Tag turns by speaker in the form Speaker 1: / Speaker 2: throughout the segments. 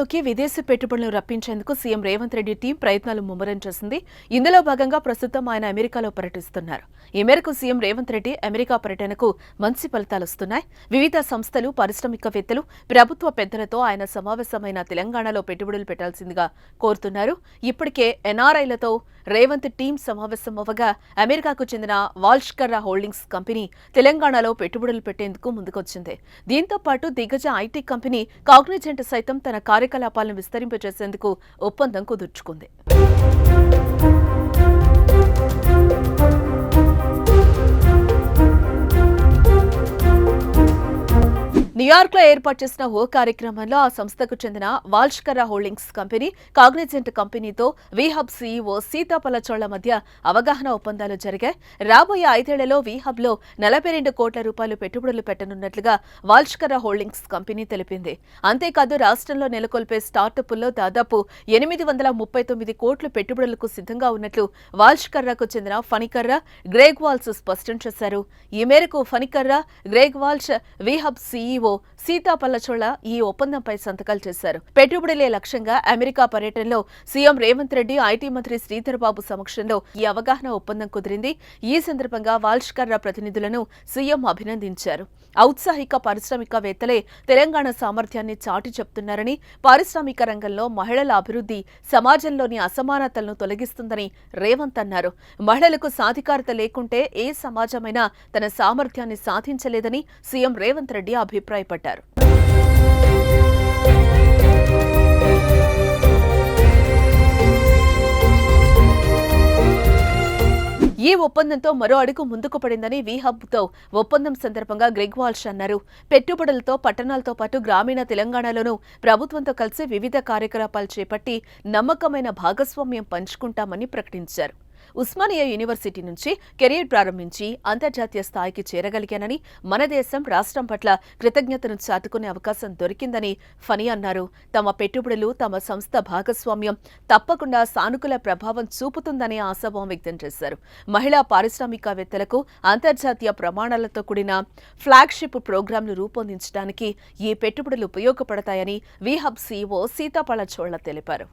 Speaker 1: తెలంగాణలోకి విదేశీ పెట్టుబడులను రప్పించేందుకు CM Revanth Reddy team ప్రయత్నాలు ముమ్మరం చేసింది. ఇందులో భాగంగా ప్రస్తుతం ఆయన అమెరికాలో పర్యటిస్తున్నారు. ఈ మేరకు సీఎం రేవంత్ రెడ్డి అమెరికా పర్యటనకు మంచి ఫలితాలొస్తున్నాయి. వివిధ సంస్థలు, పారిశ్రామికవేత్తలు, ప్రభుత్వ పెద్దలతో ఆయన సమావేశమైన తెలంగాణలో పెట్టుబడులు పెట్టాల్సిందిగా కోరుతున్నారు. ఇప్పటికే ఎన్ఆర్ఐలతో రేవంత్ టీం సమావేశం అవ్వగా అమెరికాకు చెందిన వాల్ష్కర్ హోల్డింగ్స్ కంపెనీ తెలంగాణలో పెట్టుబడులు పెట్టేందుకు ముందుకొచ్చింది. దీంతో పాటు దిగ్గజ ఐటీ కంపెనీ కాగ్నిజెంట్ సైతం తన కార్యకలాపాలను విస్తరింపజేసేందుకు ఒప్పందం కుదుర్చుకుంది. న్యూయార్క్లో ఏర్పాటు చేసిన ఓ కార్యక్రమంలో ఆ సంస్థకు చెందిన వాల్ష్కర్ హోల్డింగ్స్ కంపెనీ, కాగ్నిజెంట్ కంపెనీతో వీహబ్ సీఈఓ సీతాపలచోళ్ల మధ్య అవగాహన ఒప్పందాలు జరిగాయి. రాబోయే 5 ఏళ్లలో వీహబ్లో 42 కోట్ల రూపాయలు పెట్టుబడులు పెట్టనున్నట్లుగా వాల్ష్కర్ హోల్డింగ్స్ కంపెనీ తెలిపింది. అంతేకాదు రాష్ట్రంలో నెలకొల్పే స్టార్టప్ల్లో దాదాపు 839 కోట్ల పెట్టుబడులకు సిద్ధంగా ఉన్నట్లు వాల్ష్కర్కు చెందిన ఫణికర్ర, గ్రేగ్ వాల్స్ స్పష్టం చేశారు. ఈ మేరకు ఫణికర్ర, గ్రేగ్ వాల్స్, వీహబ్ సీఈఓ సీతాపల్లచోళ్ల ఈ ఒప్పందంపై సంతకాలు చేశారు. పెట్టుబడులే లక్ష్యంగా అమెరికా పర్యటనలో సీఎం రేవంత్ రెడ్డి, ఐటీ మంత్రి శ్రీధర్ బాబు సమక్షంలో ఈ అవగాహన ఒప్పందం కుదిరింది. ఈ సందర్భంగా వాల్ష్కర్ ప్రతినిధులను సీఎం అభినందించారు. ఔత్సాహిక పారిశ్రామికవేత్తలే తెలంగాణ సామర్థ్యాన్ని చాటి చెప్తున్నారని, పారిశ్రామిక రంగంలో మహిళల అభివృద్ధి సమాజంలోని అసమానతలను తొలగిస్తుందని రేవంత్ అన్నారు. మహిళలకు సాధికారత లేకుంటే ఏ సమాజమైనా తన సామర్థ్యాన్ని సాధించలేదని సీఎం రేవంత్ రెడ్డి అభిప్రాయపడ్డారు. ఈ ఒప్పందంతో మరో అడుగు ముందుకు పడిందని వీహబ్తో ఒప్పందం సందర్భంగా గ్రెగ్ వాల్ష్ అన్నారు. పెట్టుబడులతో పట్టణాలతో పాటు గ్రామీణ తెలంగాణలోనూ ప్రభుత్వంతో కలిసి వివిధ కార్యకలాపాలు చేపట్టి నమ్మకమైన భాగస్వామ్యం పంచుకుంటామని ప్రకటించారు. ఉస్మానియా యూనివర్సిటీ నుంచి కెరీర్ ప్రారంభించి అంతర్జాతీయ స్థాయికి చేరగలిగానని, మన దేశం రాష్ట్రం పట్ల కృతజ్ఞతను చాటుకునే అవకాశం దొరికిందని ఫణి అన్నారు. తమ పెట్టుబడులు, తమ సంస్థ భాగస్వామ్యం తప్పకుండా సానుకూల ప్రభావం చూపుతుందని ఆశాభావం వ్యక్తం చేశారు. మహిళా పారిశ్రామికవేత్తలకు అంతర్జాతీయ ప్రమాణాలతో కూడిన ఫ్లాగ్షిప్ ప్రోగ్రాంలు రూపొందించడానికి ఈ పెట్టుబడులు ఉపయోగపడతాయని వీహబ్ సీఈఓ సీతాపలచోళ్ల తెలిపారు.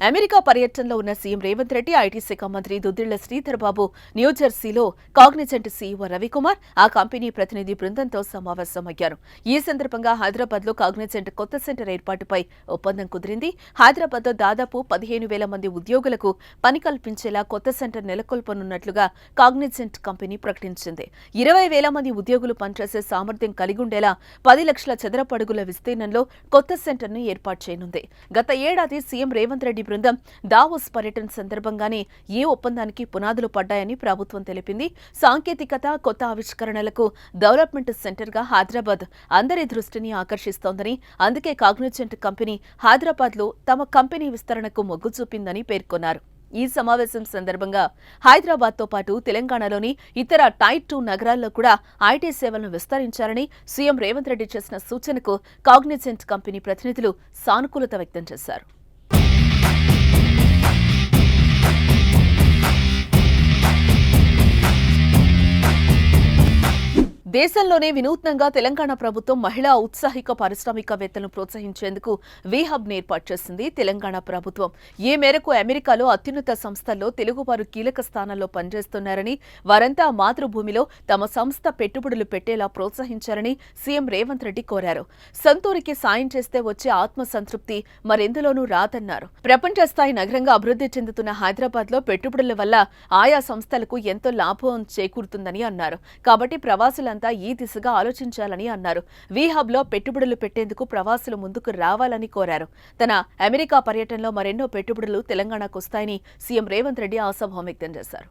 Speaker 1: అమెరికా పర్యటనలో ఉన్న సీఎం రేవంత్ రెడ్డి, ఐటీ శాఖ మంత్రి దుద్దిళ్ల శ్రీధర్ బాబు న్యూజెర్సీలో కాగ్నిజెంట్ సీఈఓ రవికుమార్, ఆ కంపెనీ ప్రతినిధి బృందంతో సమావేశమయ్యారు. ఈ సందర్భంగా హైదరాబాద్లో కాగ్నిజెంట్ కొత్త సెంటర్ ఏర్పాటుపై ఒప్పందం కుదిరింది. హైదరాబాద్లో దాదాపు 15,000 మంది ఉద్యోగులకు పని కల్పించేలా కొత్త సెంటర్ నెలకొల్పనున్నట్లుగా కాగ్నిజెంట్ కంపెనీ ప్రకటించింది. 20,000 మంది ఉద్యోగులు పనిచేసే సామర్థ్యం కలిగుండేలా 10 లక్షల చదరపు అడుగుల విస్తీర్ణంలో కొత్త సెంటర్ను ఏర్పాటు చేయనుంది. గత ఏడాది సీఎం రేవంత్ రెడ్డి బృందం దావోస్ పర్యటన సందర్భంగానే ఈ ఒప్పందానికి పునాదులు పడ్డాయని ప్రభుత్వం తెలిపింది. సాంకేతికత, కొత్త ఆవిష్కరణలకు డెవలప్మెంట్ సెంటర్గా హైదరాబాద్ అందరి దృష్టిని ఆకర్షిస్తోందని, అందుకే కాగ్నిజెంట్ కంపెనీ హైదరాబాద్లో తమ కంపెనీ విస్తరణకు మొగ్గు చూపిందని పేర్కొన్నారు. ఈ సమావేశం సందర్భంగా హైదరాబాద్తో పాటు తెలంగాణలోని ఇతర టైర్ 2 నగరాల్లో కూడా ఐటీ సేవలను విస్తరించాలని సీఎం రేవంత్ రెడ్డి చేసిన సూచనకు కాగ్నిజెంట్ కంపెనీ ప్రతినిధులు సానుకూలత వ్యక్తం చేశారు. దేశంలోనే వినూత్నంగా తెలంగాణ ప్రభుత్వం మహిళా ఔత్సాహిక పారిశ్రామికవేత్తలను ప్రోత్సహించేందుకు వీహబ్ను ఏర్పాటు చేసింది తెలంగాణ ప్రభుత్వం. ఈ మేరకు అమెరికాలో అత్యున్నత సంస్థల్లో తెలుగువారు కీలక స్థానాల్లో పనిచేస్తున్నారని, వారంతా మాతృభూమిలో తమ సంస్థ పెట్టుబడులు పెట్టేలా ప్రోత్సహించాలని సీఎం రేవంత్ రెడ్డి కోరారు. సొంతూరికి సాయం చేస్తే వచ్చే ఆత్మసంతృప్తి మరెందులోనూ రాదన్నారు. ప్రపంచ స్థాయి నగరంగా అభివృద్ధి చెందుతున్న హైదరాబాద్లో పెట్టుబడుల వల్ల ఆయా సంస్థలకు ఎంతో లాభం చేకూరుతుందని అన్నారు. కాబట్టి ప్రవాసులంతా ఈ దిశగా ఆలోచించాలని అన్నారు. వీహబ్లో పెట్టుబడులు పెట్టేందుకు ప్రవాసులు ముందుకు రావాలని కోరారు. తన అమెరికా పర్యటనలో మరెన్నో పెట్టుబడులు తెలంగాణకు వస్తాయని సీఎం రేవంత్ రెడ్డి ఆశాభావం వ్యక్తం చేశారు.